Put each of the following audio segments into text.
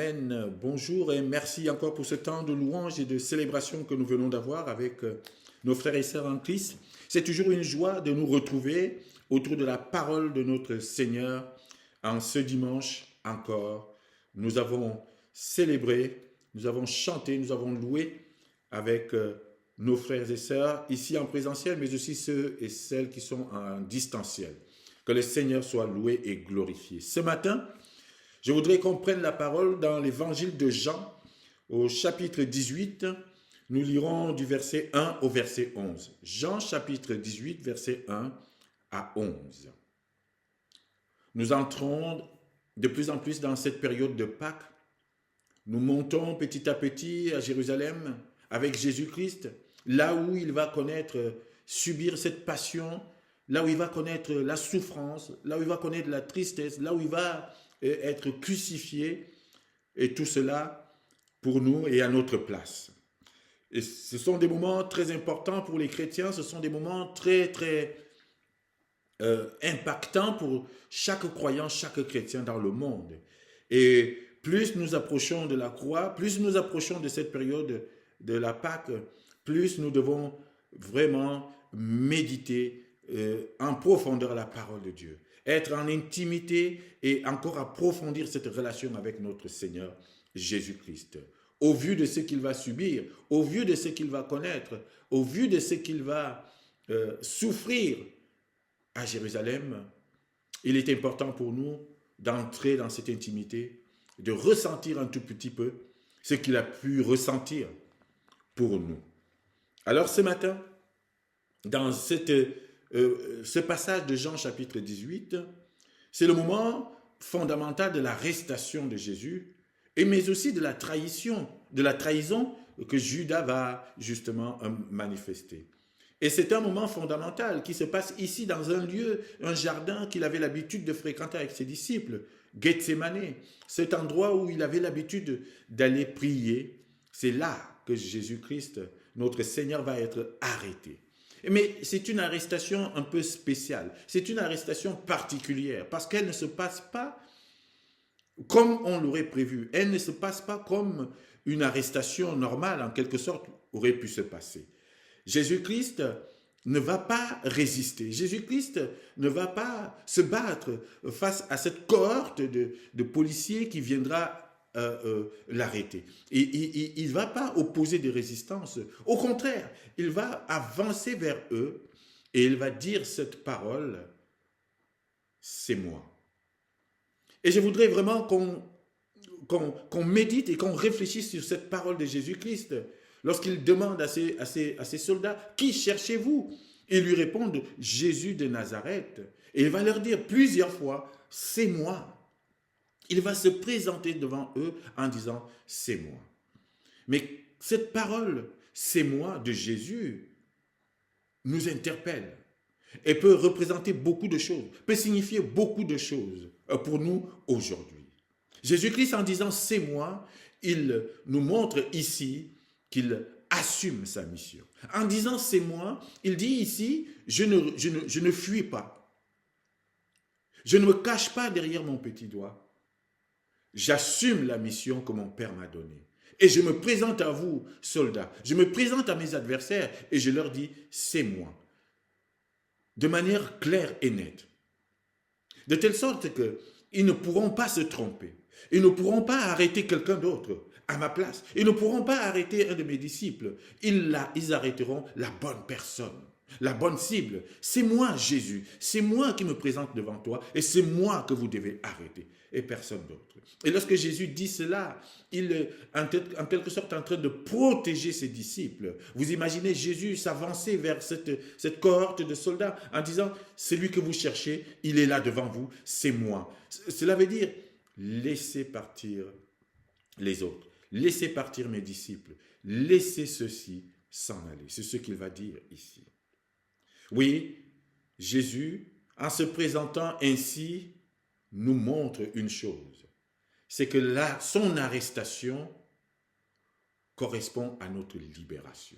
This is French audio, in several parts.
Amen. Bonjour et merci encore pour ce temps de louange et de célébration que nous venons d'avoir avec nos frères et sœurs en Christ. C'est toujours une joie de nous retrouver autour de la parole de notre Seigneur en ce dimanche encore. Nous avons célébré, nous avons chanté, nous avons loué avec nos frères et sœurs ici en présentiel, mais aussi ceux et celles qui sont en distanciel. Que le Seigneur soit loué et glorifié. Ce matin, je voudrais qu'on prenne la parole dans l'évangile de Jean, au chapitre 18. Nous lirons du verset 1 au verset 11. Jean chapitre 18, verset 1 à 11. Nous entrons de plus en plus dans cette période de Pâques. Nous montons petit à petit à Jérusalem avec Jésus-Christ, là où il va connaître, subir cette passion, là où il va connaître la souffrance, là où il va connaître la tristesse, là où il va être crucifié, et tout cela pour nous et à notre place. Et ce sont des moments très importants pour les chrétiens, ce sont des moments très impactants pour chaque croyant, chaque chrétien dans le monde. Et plus nous approchons de la croix, plus nous approchons de cette période de la Pâque, plus nous devons vraiment méditer en profondeur la parole de Dieu. Être en intimité et encore approfondir cette relation avec notre Seigneur Jésus-Christ. Au vu de ce qu'il va subir, au vu de ce qu'il va connaître, au vu de ce qu'il va souffrir à Jérusalem, il est important pour nous d'entrer dans cette intimité, de ressentir un tout petit peu ce qu'il a pu ressentir pour nous. Alors ce matin, dans ce passage de Jean chapitre 18, c'est le moment fondamental de l'arrestation de Jésus, mais aussi de la trahison que Judas va justement manifester. Et c'est un moment fondamental qui se passe ici dans un lieu, un jardin qu'il avait l'habitude de fréquenter avec ses disciples, Gethsémané, cet endroit où il avait l'habitude d'aller prier. C'est là que Jésus-Christ, notre Seigneur, va être arrêté. Mais c'est une arrestation un peu spéciale, c'est une arrestation particulière parce qu'elle ne se passe pas comme on l'aurait prévu, elle ne se passe pas comme une arrestation normale en quelque sorte aurait pu se passer. Jésus-Christ ne va pas résister, Jésus-Christ ne va pas se battre face à cette cohorte de policiers qui viendra l'arrêter. Et il ne va pas opposer des résistances. Au contraire, il va avancer vers eux et il va dire cette parole, c'est moi. Et je voudrais vraiment qu'on médite et qu'on réfléchisse sur cette parole de Jésus-Christ. Lorsqu'il demande à ses soldats, qui cherchez-vous? Ils lui répondent, Jésus de Nazareth. Et il va leur dire plusieurs fois, c'est moi. Il va se présenter devant eux en disant, c'est moi. Mais cette parole, c'est moi de Jésus, nous interpelle et peut représenter beaucoup de choses, peut signifier beaucoup de choses pour nous aujourd'hui. Jésus-Christ, en disant, c'est moi, il nous montre ici qu'il assume sa mission. En disant, c'est moi, il dit ici, je ne fuis pas. Je ne me cache pas derrière mon petit doigt. J'assume la mission que mon Père m'a donnée. Et je me présente à vous, soldats. Je me présente à mes adversaires et je leur dis, c'est moi. De manière claire et nette. De telle sorte qu'ils ne pourront pas se tromper. Ils ne pourront pas arrêter quelqu'un d'autre à ma place. Ils ne pourront pas arrêter un de mes disciples. Ils arrêteront la bonne personne. La bonne cible, c'est moi Jésus, c'est moi qui me présente devant toi et c'est moi que vous devez arrêter et personne d'autre. Et lorsque Jésus dit cela, il est en quelque sorte en train de protéger ses disciples. Vous imaginez Jésus s'avancer vers cette cohorte de soldats en disant, celui que vous cherchez, il est là devant vous, c'est moi. Cela veut dire, laissez partir les autres, laissez partir mes disciples, laissez ceux-ci s'en aller. C'est ce qu'il va dire ici. Oui, Jésus, en se présentant ainsi, nous montre une chose, c'est que son arrestation correspond à notre libération.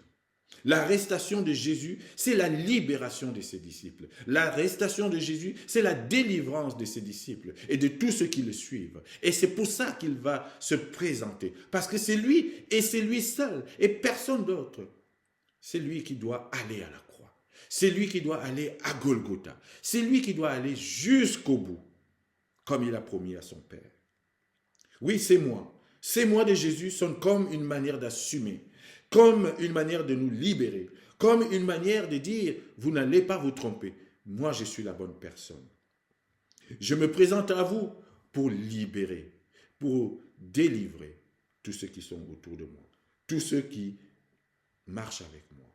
L'arrestation de Jésus, c'est la libération de ses disciples. L'arrestation de Jésus, c'est la délivrance de ses disciples et de tous ceux qui le suivent. Et c'est pour ça qu'il va se présenter. Parce que c'est lui et c'est lui seul et personne d'autre. C'est lui qui doit aller à la croix. C'est lui qui doit aller à Golgotha. C'est lui qui doit aller jusqu'au bout, comme il a promis à son Père. Oui, c'est moi. Ces mots de Jésus sont comme une manière d'assumer, comme une manière de nous libérer, comme une manière de dire, vous n'allez pas vous tromper. Moi, je suis la bonne personne. Je me présente à vous pour libérer, pour délivrer tous ceux qui sont autour de moi, tous ceux qui marchent avec moi.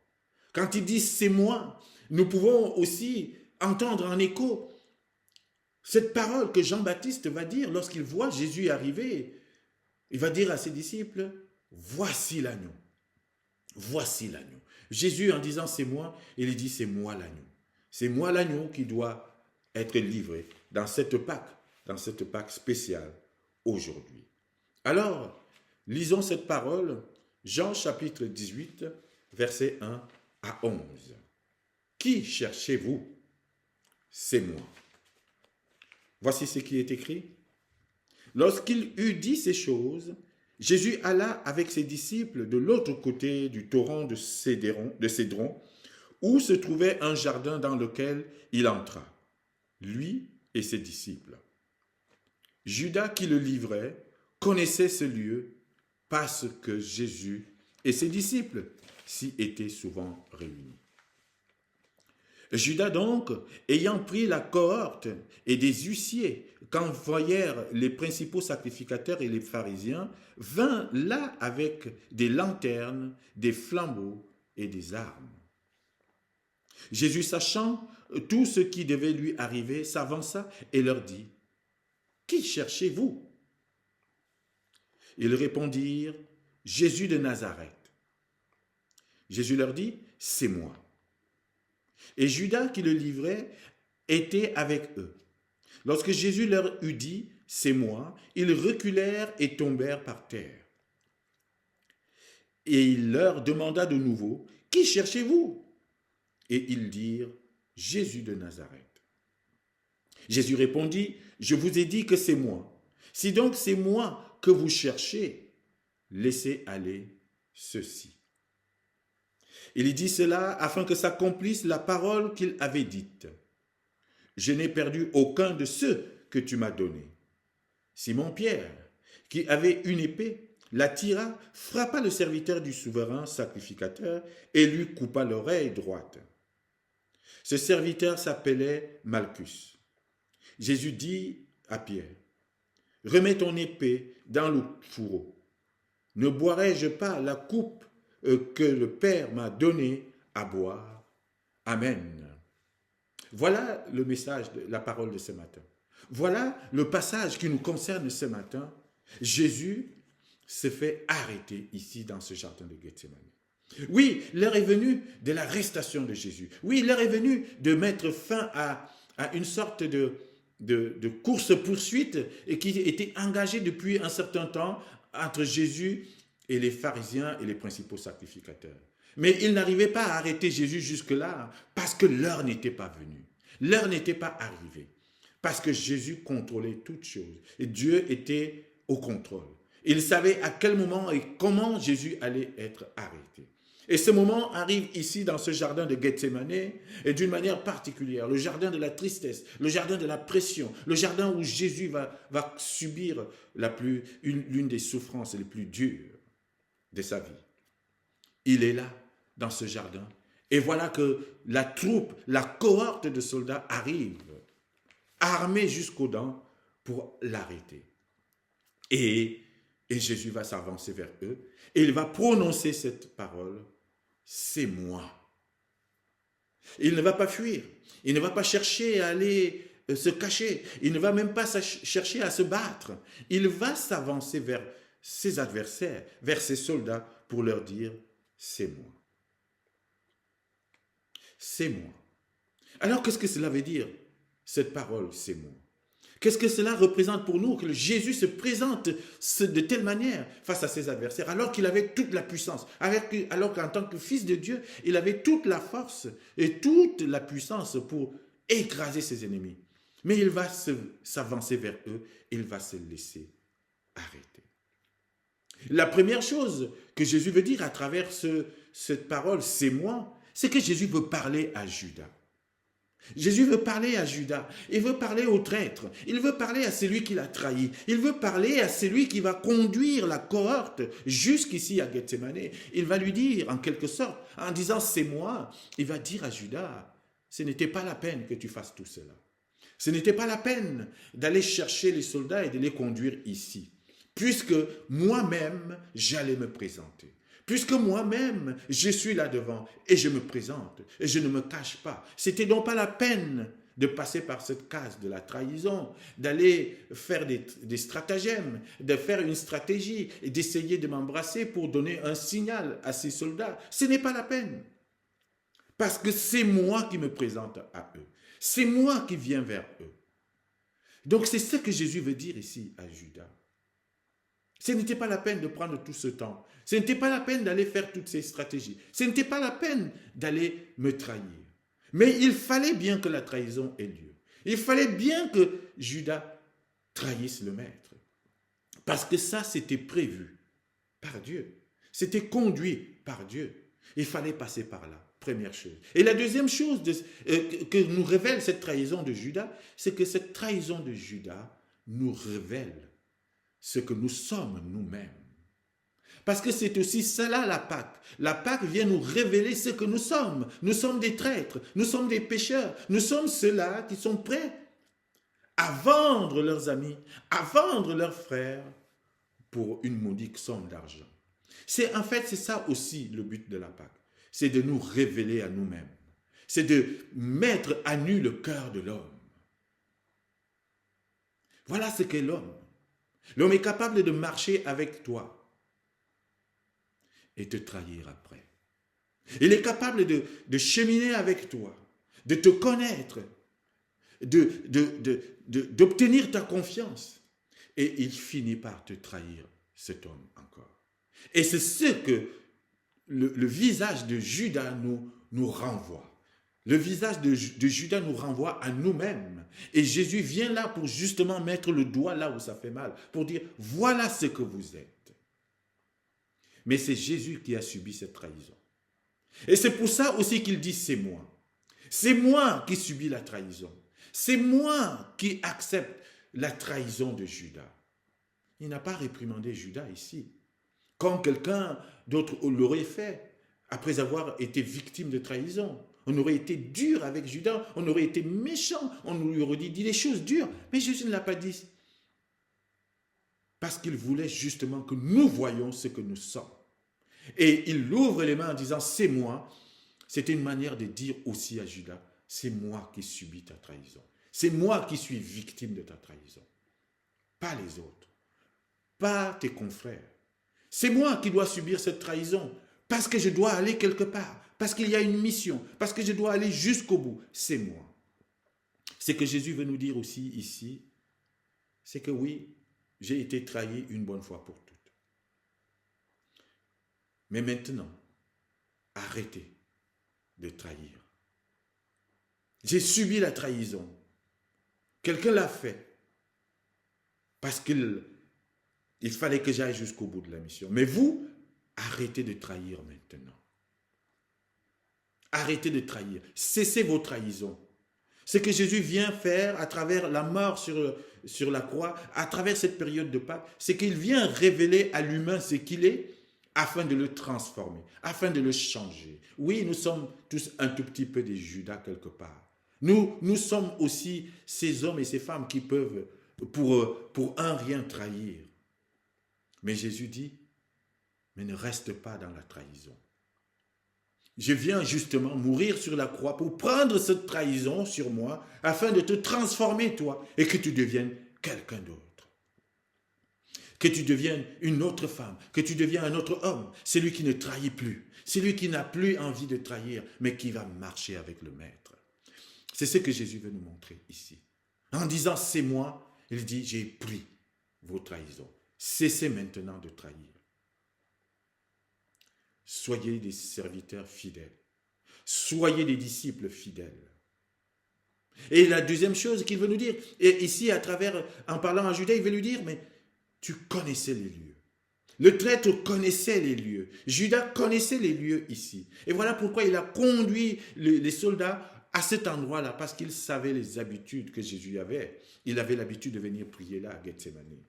Quand ils disent c'est moi, nous pouvons aussi entendre en écho cette parole que Jean-Baptiste va dire lorsqu'il voit Jésus arriver. Il va dire à ses disciples, voici l'agneau. Voici l'agneau. Jésus, en disant c'est moi, il dit c'est moi l'agneau. C'est moi l'agneau qui doit être livré dans cette Pâque spéciale aujourd'hui. Alors, lisons cette parole, Jean chapitre 18, versets 1 à 11. Qui cherchez-vous? C'est moi. Voici ce qui est écrit. Lorsqu'il eut dit ces choses, Jésus alla avec ses disciples de l'autre côté du torrent de Cédron, où se trouvait un jardin dans lequel il entra, lui et ses disciples. Judas qui le livrait connaissait ce lieu parce que Jésus et ses disciples s'y étaient souvent réunis. Judas donc, ayant pris la cohorte et des huissiers qu'envoyèrent les principaux sacrificateurs et les pharisiens, vint là avec des lanternes, des flambeaux et des armes. Jésus, sachant tout ce qui devait lui arriver, s'avança et leur dit, « Qui cherchez-vous » Ils répondirent, « Jésus de Nazareth. » Jésus leur dit, « C'est moi. » Et Judas qui le livrait était avec eux. Lorsque Jésus leur eut dit, « C'est moi », ils reculèrent et tombèrent par terre. Et il leur demanda de nouveau, « Qui cherchez-vous » Et ils dirent, « Jésus de Nazareth. » Jésus répondit, « Je vous ai dit que c'est moi. Si donc c'est moi que vous cherchez, laissez aller ceci. » Il dit cela afin que s'accomplisse la parole qu'il avait dite. « Je n'ai perdu aucun de ceux que tu m'as donnés. » Simon-Pierre, qui avait une épée, la tira, frappa le serviteur du souverain sacrificateur et lui coupa l'oreille droite. Ce serviteur s'appelait Malchus. Jésus dit à Pierre, « Remets ton épée dans le fourreau. Ne boirai-je pas la coupe que le Père m'a donnée à boire? Amen. » Voilà le message, la parole de ce matin. Voilà le passage qui nous concerne ce matin. Jésus se fait arrêter ici dans ce jardin de Gethsémani. Oui, l'heure est venue de l'arrestation de Jésus. Oui, l'heure est venue de mettre fin à une sorte de course-poursuite et qui était engagée depuis un certain temps entre Jésus et les pharisiens et les principaux sacrificateurs. Mais ils n'arrivaient pas à arrêter Jésus jusque-là parce que l'heure n'était pas venue. L'heure n'était pas arrivée. Parce que Jésus contrôlait toutes choses. Et Dieu était au contrôle. Il savait à quel moment et comment Jésus allait être arrêté. Et ce moment arrive ici dans ce jardin de Gethsémani et d'une manière particulière. Le jardin de la tristesse, le jardin de la pression, le jardin où Jésus va subir l'une des souffrances les plus dures de sa vie. Il est là, dans ce jardin. Et voilà que la troupe, la cohorte de soldats arrive, armés jusqu'aux dents pour l'arrêter. Et Jésus va s'avancer vers eux et il va prononcer cette parole, « C'est moi ». Il ne va pas fuir, il ne va pas chercher à aller se cacher, il ne va même pas chercher à se battre. Il va s'avancer vers ses adversaires, vers ses soldats pour leur dire, « C'est moi ». C'est moi. Alors qu'est-ce que cela veut dire, cette parole, c'est moi? Qu'est-ce que cela représente pour nous? Que Jésus se présente de telle manière face à ses adversaires, alors qu'il avait toute la puissance, alors qu'en tant que fils de Dieu, il avait toute la force et toute la puissance pour écraser ses ennemis. Mais il va s'avancer vers eux, il va se laisser arrêter. La première chose que Jésus veut dire à travers cette parole, c'est moi, c'est que Jésus veut parler à Judas. Jésus veut parler à Judas, il veut parler au traître, il veut parler à celui qui l'a trahi, il veut parler à celui qui va conduire la cohorte jusqu'ici à Gethsémané. Il va lui dire, en quelque sorte, en disant c'est moi, il va dire à Judas, ce n'était pas la peine que tu fasses tout cela. Ce n'était pas la peine d'aller chercher les soldats et de les conduire ici, puisque moi-même j'allais me présenter. Puisque moi-même, je suis là devant et je me présente et je ne me cache pas. C'était donc pas la peine de passer par cette case de la trahison, d'aller faire des stratagèmes, de faire une stratégie et d'essayer de m'embrasser pour donner un signal à ces soldats. Ce n'est pas la peine. Parce que c'est moi qui me présente à eux. C'est moi qui viens vers eux. Donc c'est ce que Jésus veut dire ici à Judas. Ce n'était pas la peine de prendre tout ce temps. Ce n'était pas la peine d'aller faire toutes ces stratégies. Ce n'était pas la peine d'aller me trahir. Mais il fallait bien que la trahison ait lieu. Il fallait bien que Judas trahisse le maître. Parce que ça, c'était prévu par Dieu. C'était conduit par Dieu. Il fallait passer par là, première chose. Et la deuxième chose que nous révèle cette trahison de Judas, c'est que cette trahison de Judas nous révèle ce que nous sommes nous-mêmes. Parce que c'est aussi cela la Pâque. La Pâque vient nous révéler ce que nous sommes. Nous sommes des traîtres, nous sommes des pécheurs, nous sommes ceux-là qui sont prêts à vendre leurs amis, à vendre leurs frères pour une modique somme d'argent. C'est ça aussi le but de la Pâque. C'est de nous révéler à nous-mêmes. C'est de mettre à nu le cœur de l'homme. Voilà ce qu'est l'homme. L'homme est capable de marcher avec toi et te trahir après. Il est capable de cheminer avec toi, de te connaître, d'obtenir ta confiance. Et il finit par te trahir, cet homme encore. Et c'est ce que le visage de Judas nous renvoie. Le visage de Judas nous renvoie à nous-mêmes. Et Jésus vient là pour justement mettre le doigt là où ça fait mal, pour dire, voilà ce que vous êtes. Mais c'est Jésus qui a subi cette trahison. Et c'est pour ça aussi qu'il dit, c'est moi. C'est moi qui subis la trahison. C'est moi qui accepte la trahison de Judas. Il n'a pas réprimandé Judas ici, comme quelqu'un d'autre l'aurait fait, après avoir été victime de trahison. On aurait été dur avec Judas, on aurait été méchant, on lui aurait dit des choses dures. Mais Jésus ne l'a pas dit. Parce qu'il voulait justement que nous voyions ce que nous sommes. Et il ouvre les mains en disant, c'est moi. C'était une manière de dire aussi à Judas, c'est moi qui subis ta trahison. C'est moi qui suis victime de ta trahison. Pas les autres. Pas tes confrères. C'est moi qui dois subir cette trahison. Parce que je dois aller quelque part. Parce qu'il y a une mission, parce que je dois aller jusqu'au bout, c'est moi. Ce que Jésus veut nous dire aussi ici, c'est que oui, j'ai été trahi une bonne fois pour toutes. Mais maintenant, arrêtez de trahir. J'ai subi la trahison. Quelqu'un l'a fait parce qu'il fallait que j'aille jusqu'au bout de la mission. Mais vous, arrêtez de trahir maintenant. Arrêtez de trahir. Cessez vos trahisons. Ce que Jésus vient faire à travers la mort sur la croix, à travers cette période de Pâques, c'est qu'il vient révéler à l'humain ce qu'il est afin de le transformer, afin de le changer. Oui, nous sommes tous un tout petit peu des Judas quelque part. Nous sommes aussi ces hommes et ces femmes qui peuvent, pour un rien, trahir. Mais Jésus dit, mais ne reste pas dans la trahison. Je viens justement mourir sur la croix pour prendre cette trahison sur moi afin de te transformer toi et que tu deviennes quelqu'un d'autre. Que tu deviennes une autre femme, que tu deviennes un autre homme, celui qui ne trahit plus, celui qui n'a plus envie de trahir mais qui va marcher avec le maître. C'est ce que Jésus veut nous montrer ici. En disant c'est moi, Il dit, j'ai pris vos trahisons. Cessez maintenant de trahir. Soyez des serviteurs fidèles. Soyez des disciples fidèles. Et la deuxième chose qu'il veut nous dire, et ici à travers, en parlant à Judas, il veut lui dire, mais tu connaissais les lieux. Le traître connaissait les lieux. Judas connaissait les lieux ici. Et voilà pourquoi il a conduit les soldats à cet endroit-là, parce qu'il savait les habitudes que Jésus avait. Il avait l'habitude de venir prier là à Gethsémani.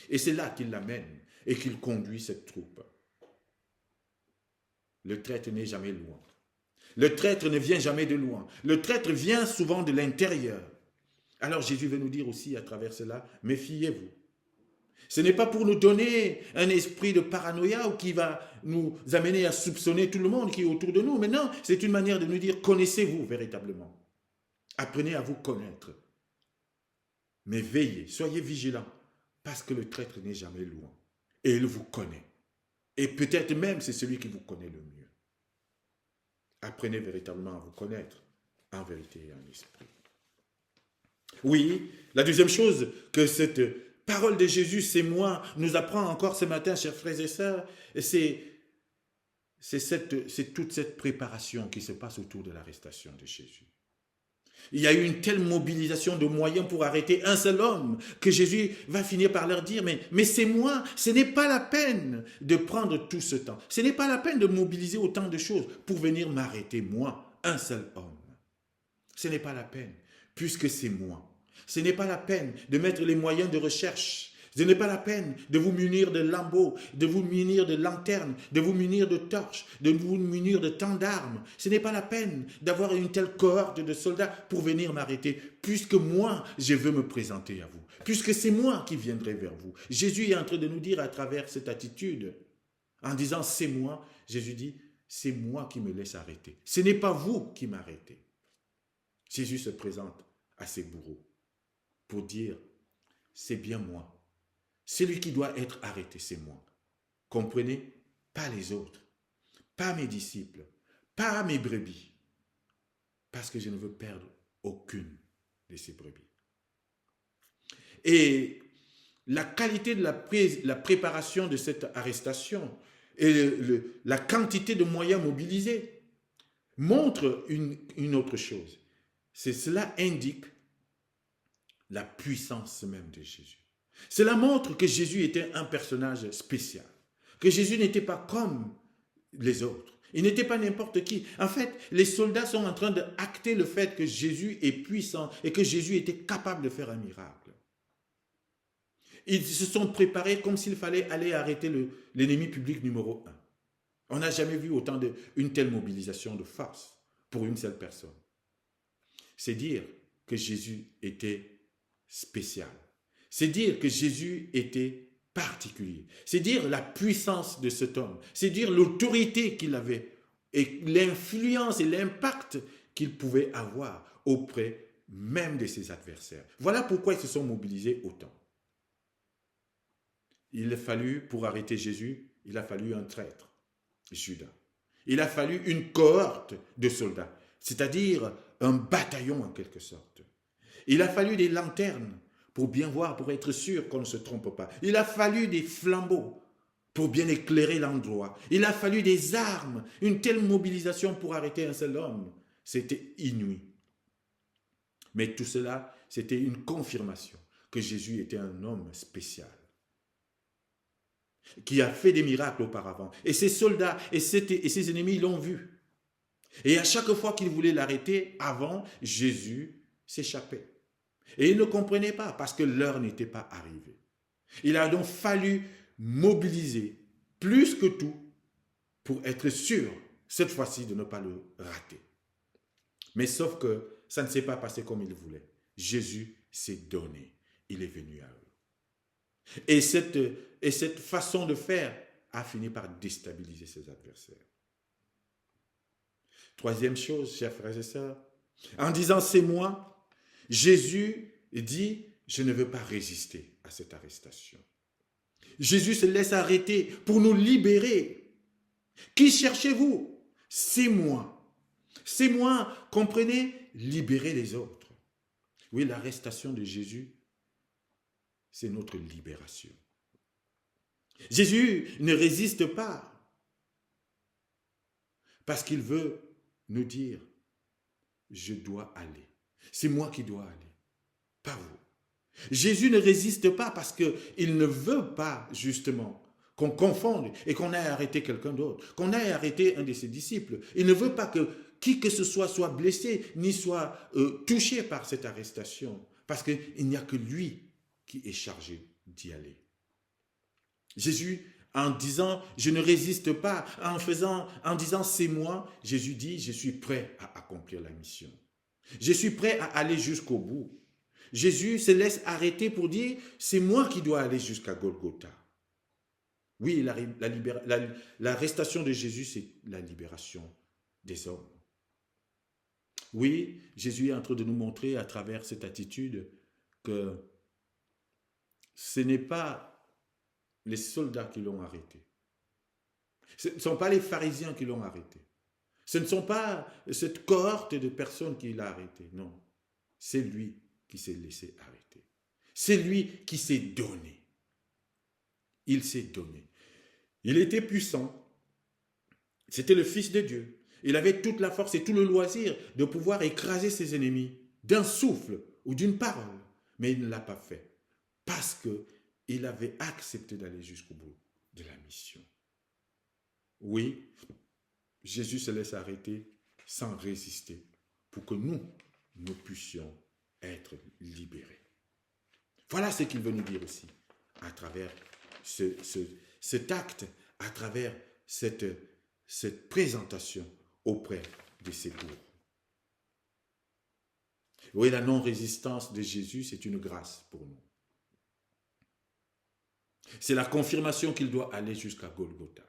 Et c'est là qu'il l'amène et qu'il conduit cette troupe. Le traître n'est jamais loin. Le traître ne vient jamais de loin. Le traître vient souvent de l'intérieur. Alors Jésus veut nous dire aussi à travers cela, méfiez-vous. Ce n'est pas pour nous donner un esprit de paranoïa ou qui va nous amener à soupçonner tout le monde qui est autour de nous. Mais non, c'est une manière de nous dire, connaissez-vous véritablement. Apprenez à vous connaître. Mais veillez, soyez vigilants, parce que le traître n'est jamais loin. Et il vous connaît. Et peut-être même c'est celui qui vous connaît le mieux. Apprenez véritablement à vous connaître, en vérité et en esprit. Oui, la deuxième chose que cette parole de Jésus, c'est moi, nous apprend encore ce matin, chers frères et sœurs, c'est toute cette préparation qui se passe autour de l'arrestation de Jésus. Il y a eu une telle mobilisation de moyens pour arrêter un seul homme que Jésus va finir par leur dire, mais c'est moi, ce n'est pas la peine de prendre tout ce temps. Ce n'est pas la peine de mobiliser autant de choses pour venir m'arrêter, moi, un seul homme. Ce n'est pas la peine, puisque c'est moi. Ce n'est pas la peine de mettre les moyens de recherche. Ce n'est pas la peine de vous munir de lambeaux, de vous munir de lanternes, de vous munir de torches, de vous munir de tant d'armes. Ce n'est pas la peine d'avoir une telle cohorte de soldats pour venir m'arrêter, puisque moi, je veux me présenter à vous, puisque c'est moi qui viendrai vers vous. Jésus est en train de nous dire à travers cette attitude, en disant c'est moi, Jésus dit c'est moi qui me laisse arrêter. Ce n'est pas vous qui m'arrêtez. Jésus se présente à ses bourreaux pour dire c'est bien moi. Celui qui doit être arrêté, c'est moi. Comprenez? Pas les autres, pas mes disciples, pas mes brebis, parce que je ne veux perdre aucune de ces brebis. Et la qualité de la préparation de cette arrestation et la quantité de moyens mobilisés montre une autre chose. Cela indique la puissance même de Jésus. Cela montre que Jésus était un personnage spécial, que Jésus n'était pas comme les autres. Il n'était pas n'importe qui. En fait, les soldats sont en train d'acter le fait que Jésus est puissant et que Jésus était capable de faire un miracle. Ils se sont préparés comme s'il fallait aller arrêter l'ennemi public numéro 1. On n'a jamais vu une telle mobilisation de force pour une seule personne. C'est dire que Jésus était spécial. C'est dire que Jésus était particulier. C'est dire la puissance de cet homme. C'est dire l'autorité qu'il avait et l'influence et l'impact qu'il pouvait avoir auprès même de ses adversaires. Voilà pourquoi ils se sont mobilisés autant. Il a fallu, pour arrêter Jésus, il a fallu un traître, Judas. Il a fallu une cohorte de soldats, c'est-à-dire un bataillon en quelque sorte. Il a fallu des lanternes pour bien voir, pour être sûr qu'on ne se trompe pas. Il a fallu des flambeaux pour bien éclairer l'endroit. Il a fallu des armes, une telle mobilisation pour arrêter un seul homme. C'était inouï. Mais tout cela, c'était une confirmation que Jésus était un homme spécial, qui a fait des miracles auparavant. Et ses soldats et ses ennemis l'ont vu. Et à chaque fois qu'ils voulaient l'arrêter, avant, Jésus s'échappait. Et ils ne comprenaient pas parce que l'heure n'était pas arrivée. Il a donc fallu mobiliser plus que tout pour être sûr, cette fois-ci, de ne pas le rater. Mais sauf que ça ne s'est pas passé comme il voulait. Jésus s'est donné. Il est venu à eux. Et cette façon de faire a fini par déstabiliser ses adversaires. Troisième chose, chers frères et sœurs, en disant c'est moi, Jésus dit, je ne veux pas résister à cette arrestation. Jésus se laisse arrêter pour nous libérer. Qui cherchez-vous? C'est moi. C'est moi, comprenez, libérer les autres. Oui, l'arrestation de Jésus c'est notre libération. Jésus ne résiste pas parce qu'il veut nous dire, je dois aller. C'est moi qui dois aller, pas vous. Jésus ne résiste pas parce qu'il ne veut pas justement qu'on confonde et qu'on ait arrêté quelqu'un d'autre, qu'on ait arrêté un de ses disciples. Il ne veut pas que qui que ce soit blessé, ni soit touché par cette arrestation, parce qu'il n'y a que lui qui est chargé d'y aller. Jésus, en disant « je ne résiste pas », en disant « c'est moi », Jésus dit « je suis prêt à accomplir la mission. Je suis prêt à aller jusqu'au bout. » Jésus se laisse arrêter pour dire « c'est moi qui dois aller jusqu'à Golgotha ». Oui, l'arrestation de Jésus, c'est la libération des hommes. Oui, Jésus est en train de nous montrer à travers cette attitude que ce n'est pas les soldats qui l'ont arrêté. Ce ne sont pas les pharisiens qui l'ont arrêté. Ce ne sont pas cette cohorte de personnes qui l'a arrêté. Non, c'est lui qui s'est laissé arrêter. C'est lui qui s'est donné. Il s'est donné. Il était puissant. C'était le Fils de Dieu. Il avait toute la force et tout le loisir de pouvoir écraser ses ennemis d'un souffle ou d'une parole. Mais il ne l'a pas fait parce qu'il avait accepté d'aller jusqu'au bout de la mission. Oui, Jésus se laisse arrêter sans résister pour que nous puissions être libérés. Voilà ce qu'il veut nous dire ici à travers cet acte, à travers cette présentation auprès de ses bourgs. Oui, la non-résistance de Jésus, c'est une grâce pour nous. C'est la confirmation qu'il doit aller jusqu'à Golgotha.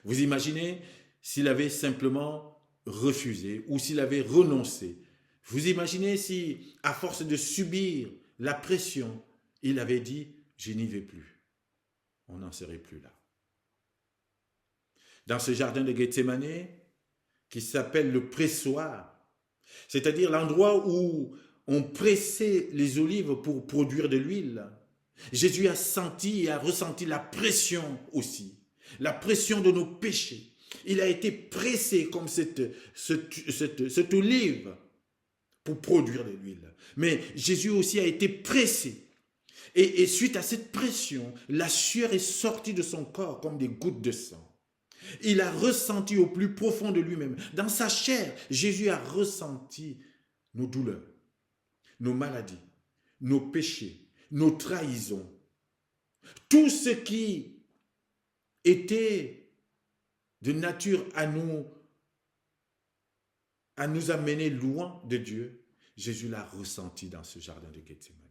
Vous imaginez s'il avait simplement refusé ou s'il avait renoncé. Vous imaginez si, à force de subir la pression, il avait dit « je n'y vais plus ». On n'en serait plus là. Dans ce jardin de Gethsémani, qui s'appelle le pressoir, c'est-à-dire l'endroit où on pressait les olives pour produire de l'huile, Jésus a senti et a ressenti la pression aussi, la pression de nos péchés. Il a été pressé comme cette olive pour produire de l'huile. Mais Jésus aussi a été pressé. Et suite à cette pression, la sueur est sortie de son corps comme des gouttes de sang. Il a ressenti au plus profond de lui-même. Dans sa chair, Jésus a ressenti nos douleurs, nos maladies, nos péchés, nos trahisons. Tout ce qui était de nature à nous amener loin de Dieu, Jésus l'a ressenti dans ce jardin de Gethsémani.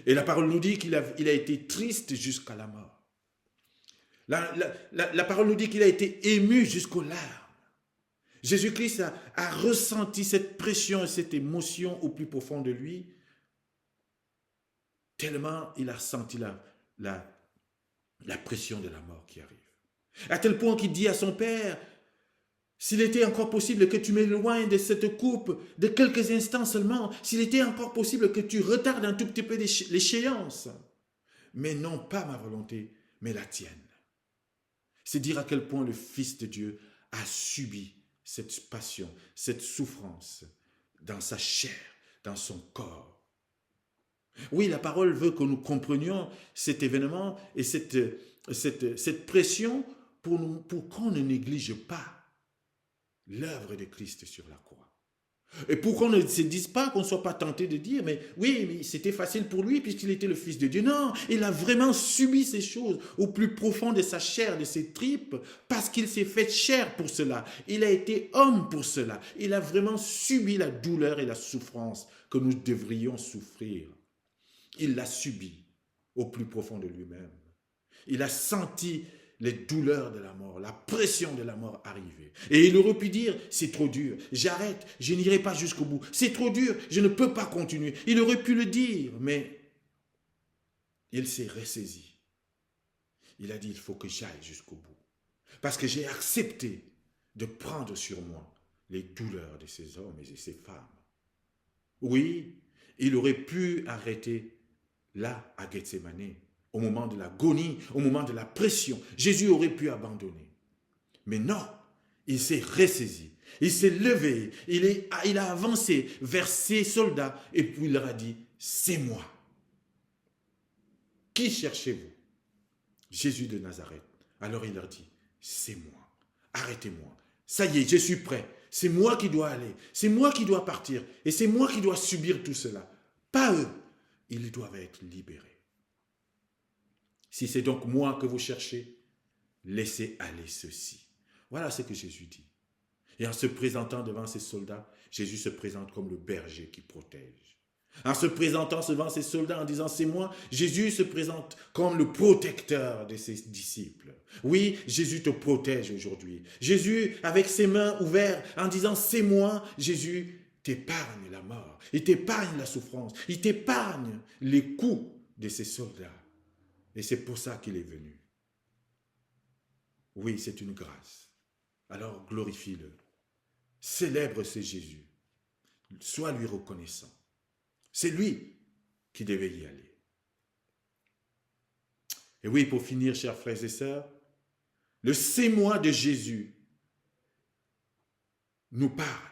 Et la parole nous dit qu'il a été triste jusqu'à la mort. La parole nous dit qu'il a été ému jusqu'aux larmes. Jésus-Christ a ressenti cette pression et cette émotion au plus profond de lui, tellement il a senti la pression de la mort qui arrive. À tel point qu'il dit à son père, s'il était encore possible que tu m'éloignes de cette coupe de quelques instants seulement, s'il était encore possible que tu retardes un tout petit peu l'échéance, mais non pas ma volonté, mais la tienne. C'est dire à quel point le Fils de Dieu a subi cette passion, cette souffrance dans sa chair, dans son corps. Oui, la parole veut que nous comprenions cet événement et cette pression pour qu'on ne néglige pas l'œuvre de Christ sur la croix. Et pour qu'on ne se dise pas, qu'on ne soit pas tenté de dire, mais oui, mais c'était facile pour lui puisqu'il était le Fils de Dieu. Non, il a vraiment subi ces choses au plus profond de sa chair, de ses tripes, parce qu'il s'est fait chair pour cela. Il a été homme pour cela. Il a vraiment subi la douleur et la souffrance que nous devrions souffrir. Il l'a subi au plus profond de lui-même. Il a senti les douleurs de la mort, la pression de la mort arriver. Et il aurait pu dire, c'est trop dur, j'arrête, je n'irai pas jusqu'au bout. C'est trop dur, je ne peux pas continuer. Il aurait pu le dire, mais il s'est ressaisi. Il a dit, il faut que j'aille jusqu'au bout. Parce que j'ai accepté de prendre sur moi les douleurs de ces hommes et de ces femmes. Oui, il aurait pu arrêter là, à Gethsemane, au moment de l'agonie, au moment de la pression, Jésus aurait pu abandonner. Mais non, il s'est ressaisi, il s'est levé, il a avancé vers ses soldats et puis il leur a dit, c'est moi. Qui cherchez-vous? Jésus de Nazareth. Alors il leur dit, c'est moi, arrêtez-moi. Ça y est, je suis prêt. C'est moi qui dois aller, c'est moi qui dois partir et c'est moi qui dois subir tout cela. Pas eux, ils doivent être libérés. Si c'est donc moi que vous cherchez, laissez aller ceci. Voilà ce que Jésus dit. Et en se présentant devant ses soldats, Jésus se présente comme le berger qui protège. En se présentant devant ses soldats en disant c'est moi, Jésus se présente comme le protecteur de ses disciples. Oui, Jésus te protège aujourd'hui. Jésus, avec ses mains ouvertes, en disant c'est moi, Jésus t'épargne la mort, il t'épargne la souffrance, il t'épargne les coups de ses soldats. Et c'est pour ça qu'il est venu. Oui, c'est une grâce. Alors glorifie-le. Célèbre ce Jésus. Sois lui reconnaissant. C'est lui qui devait y aller. Et oui, pour finir, chers frères et sœurs, le c'est moi de Jésus nous parle.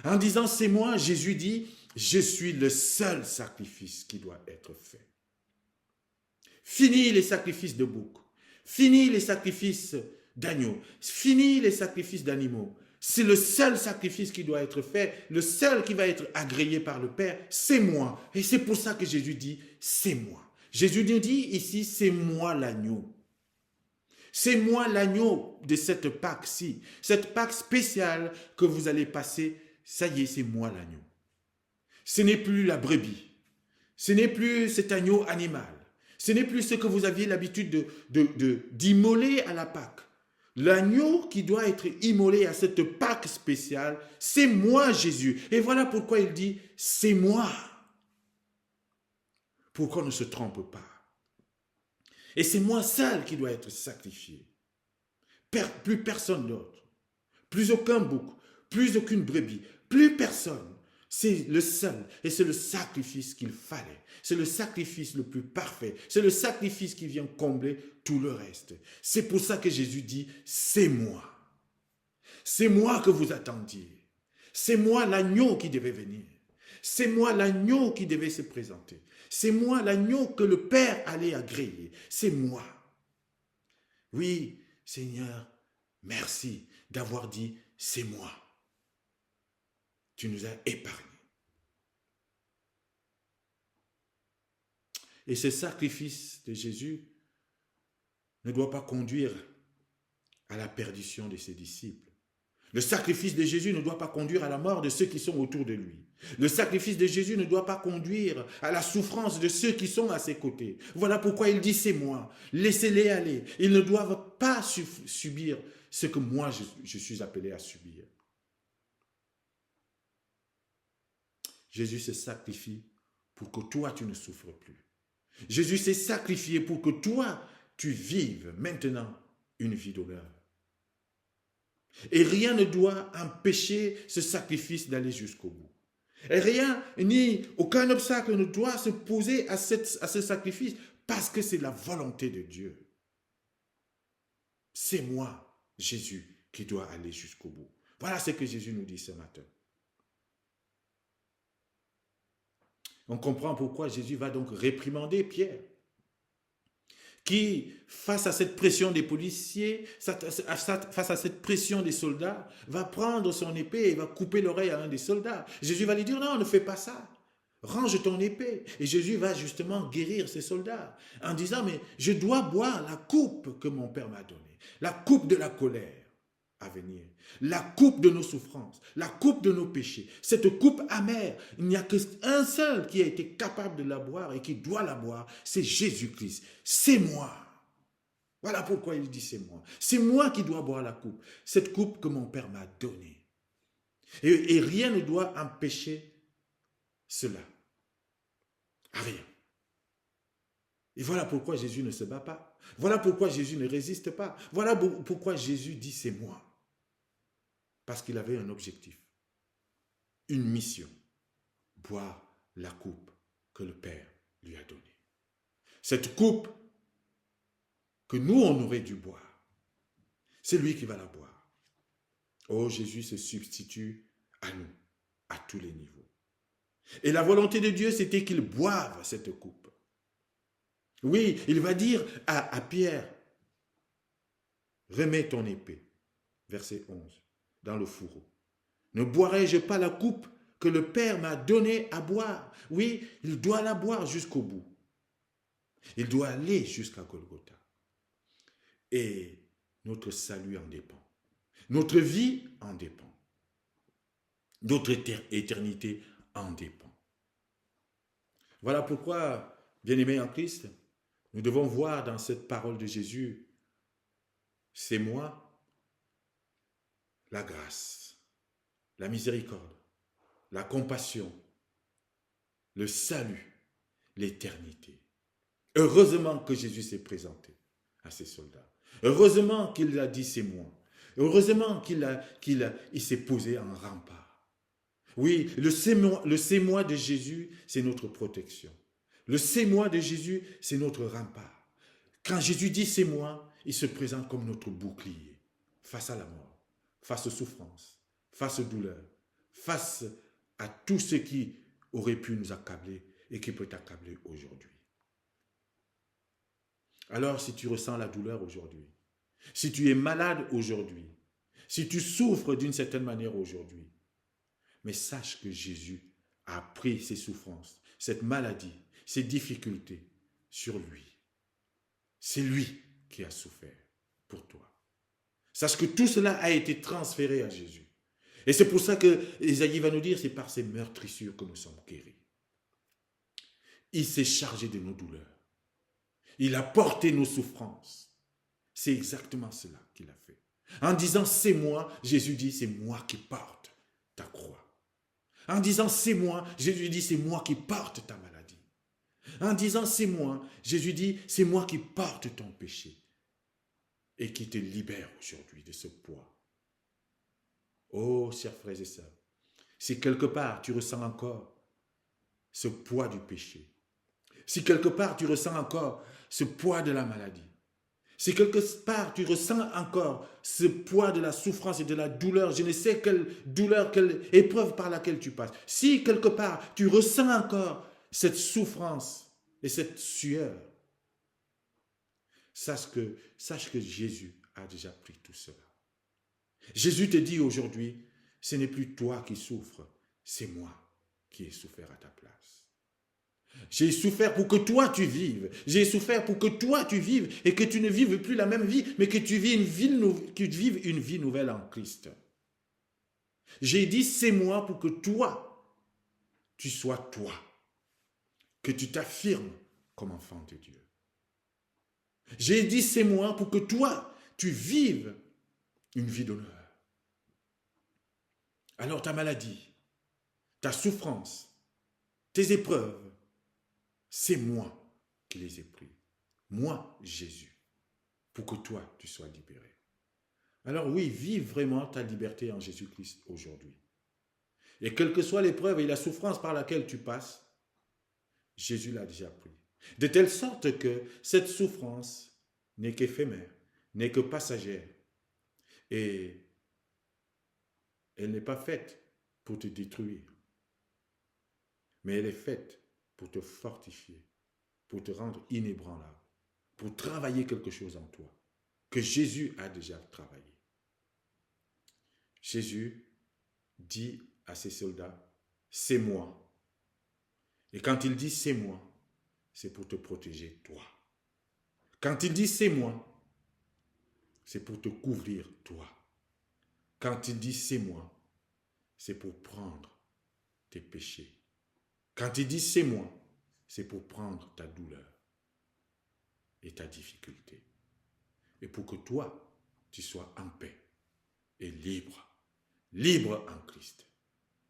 En disant c'est moi, Jésus dit, je suis le seul sacrifice qui doit être fait. Fini les sacrifices de boucs, fini les sacrifices d'agneaux, fini les sacrifices d'animaux. C'est le seul sacrifice qui doit être fait, le seul qui va être agréé par le Père, c'est moi. Et c'est pour ça que Jésus dit, c'est moi. Jésus nous dit ici, c'est moi l'agneau. C'est moi l'agneau de cette Pâque-ci, cette Pâque spéciale que vous allez passer, ça y est, c'est moi l'agneau. Ce n'est plus la brebis, ce n'est plus cet agneau animal, ce n'est plus ce que vous aviez l'habitude d'immoler à la Pâque. L'agneau qui doit être immolé à cette Pâque spéciale, c'est moi Jésus. Et voilà pourquoi il dit, c'est moi. Pourquoi on ne se trompe pas? Et c'est moi seul qui dois être sacrifié. Plus personne d'autre. Plus aucun bouc, plus aucune brebis, plus personne. C'est le seul et c'est le sacrifice qu'il fallait. C'est le sacrifice le plus parfait. C'est le sacrifice qui vient combler tout le reste. C'est pour ça que Jésus dit, c'est moi. C'est moi que vous attendiez. C'est moi l'agneau qui devait venir. C'est moi l'agneau qui devait se présenter. C'est moi l'agneau que le Père allait agréer. C'est moi. Oui, Seigneur, merci d'avoir dit, c'est moi. Tu nous as épargnés. Et ce sacrifice de Jésus ne doit pas conduire à la perdition de ses disciples. Le sacrifice de Jésus ne doit pas conduire à la mort de ceux qui sont autour de lui. Le sacrifice de Jésus ne doit pas conduire à la souffrance de ceux qui sont à ses côtés. Voilà pourquoi il dit c'est moi. Laissez-les aller. Ils ne doivent pas subir ce que moi je suis appelé à subir. Jésus se sacrifie pour que toi tu ne souffres plus. Jésus s'est sacrifié pour que toi tu vives maintenant une vie d'honneur. Et rien ne doit empêcher ce sacrifice d'aller jusqu'au bout. Et rien, ni aucun obstacle ne doit se poser à ce sacrifice parce que c'est la volonté de Dieu. C'est moi, Jésus, qui dois aller jusqu'au bout. Voilà ce que Jésus nous dit ce matin. On comprend pourquoi Jésus va donc réprimander Pierre, qui, face à cette pression des policiers, face à cette pression des soldats, va prendre son épée et va couper l'oreille à un des soldats. Jésus va lui dire, non, ne fais pas ça. Range ton épée. Et Jésus va justement guérir ces soldats en disant, mais je dois boire la coupe que mon Père m'a donnée, la coupe de la colère à venir, la coupe de nos souffrances, la coupe de nos péchés, cette coupe amère. Il n'y a qu'un seul qui a été capable de la boire et qui doit la boire, c'est Jésus-Christ. C'est moi. Voilà pourquoi il dit c'est moi. C'est moi qui dois boire la coupe, cette coupe que mon Père m'a donnée. Et rien ne doit empêcher cela. Rien. Et voilà pourquoi Jésus ne se bat pas. Voilà pourquoi Jésus ne résiste pas. Voilà pourquoi Jésus dit c'est moi. Parce qu'il avait un objectif, une mission, boire la coupe que le Père lui a donnée. Cette coupe que nous, on aurait dû boire, c'est lui qui va la boire. Oh, Jésus se substitue à nous, à tous les niveaux. Et la volonté de Dieu, c'était qu'il boive cette coupe. Oui, il va dire à Pierre, remets ton épée, verset 11, dans le fourreau. Ne boirai-je pas la coupe que le Père m'a donnée à boire? Oui, il doit la boire jusqu'au bout. Il doit aller jusqu'à Golgotha. Et notre salut en dépend. Notre vie en dépend. Notre éternité en dépend. Voilà pourquoi, bien-aimés en Christ, nous devons voir dans cette parole de Jésus, c'est moi, la grâce, la miséricorde, la compassion, le salut, l'éternité. Heureusement que Jésus s'est présenté à ses soldats. Heureusement qu'il a dit c'est moi. Heureusement qu'il s'est posé en rempart. Oui, le c'est moi de Jésus, c'est notre protection. Le c'est moi de Jésus, c'est notre rempart. Quand Jésus dit c'est moi, il se présente comme notre bouclier face à la mort, face aux souffrances, face aux douleurs, face à tout ce qui aurait pu nous accabler et qui peut t'accabler aujourd'hui. Alors, si tu ressens la douleur aujourd'hui, si tu es malade aujourd'hui, si tu souffres d'une certaine manière aujourd'hui, mais sache que Jésus a pris ses souffrances, cette maladie, ces difficultés sur lui. C'est lui qui a souffert pour toi. Sache que tout cela a été transféré à Jésus. Et c'est pour ça que Isaïe va nous dire, c'est par ses meurtrissures que nous sommes guéris. Il s'est chargé de nos douleurs. Il a porté nos souffrances. C'est exactement cela qu'il a fait. En disant c'est moi, Jésus dit c'est moi qui porte ta croix. En disant c'est moi, Jésus dit c'est moi qui porte ta maladie. En disant c'est moi, Jésus dit c'est moi qui porte ton péché et qui te libère aujourd'hui de ce poids. Oh, chers frères et sœurs, si quelque part tu ressens encore ce poids du péché, si quelque part tu ressens encore ce poids de la maladie, si quelque part tu ressens encore ce poids de la souffrance et de la douleur, je ne sais quelle douleur, quelle épreuve par laquelle tu passes, si quelque part tu ressens encore cette souffrance et cette sueur, sache que Jésus a déjà pris tout cela. Jésus te dit aujourd'hui, ce n'est plus toi qui souffres, c'est moi qui ai souffert à ta place. J'ai souffert pour que toi tu vives. J'ai souffert pour que toi tu vives et que tu ne vives plus la même vie, mais que tu vives une vie nouvelle en Christ. J'ai dit c'est moi pour que toi, tu sois toi. Que tu t'affirmes comme enfant de Dieu. J'ai dit c'est moi pour que toi, tu vives une vie d'honneur. Alors ta maladie, ta souffrance, tes épreuves, c'est moi qui les ai pris. Moi, Jésus, pour que toi, tu sois libéré. Alors oui, vive vraiment ta liberté en Jésus-Christ aujourd'hui. Et quelle que soit l'épreuve et la souffrance par laquelle tu passes, Jésus l'a déjà pris. De telle sorte que cette souffrance n'est qu'éphémère, n'est que passagère. Et elle n'est pas faite pour te détruire, mais elle est faite pour te fortifier, pour te rendre inébranlable, pour travailler quelque chose en toi, que Jésus a déjà travaillé. Jésus dit à ses soldats, c'est moi. Et quand il dit c'est moi, c'est pour te protéger toi. Quand il dit c'est moi, c'est pour te couvrir toi. Quand il dit c'est moi, c'est pour prendre tes péchés. Quand il dit c'est moi, c'est pour prendre ta douleur et ta difficulté. Et pour que toi, tu sois en paix et libre. Libre en Christ.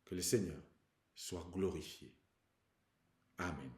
Que le Seigneur soit glorifié. Amen.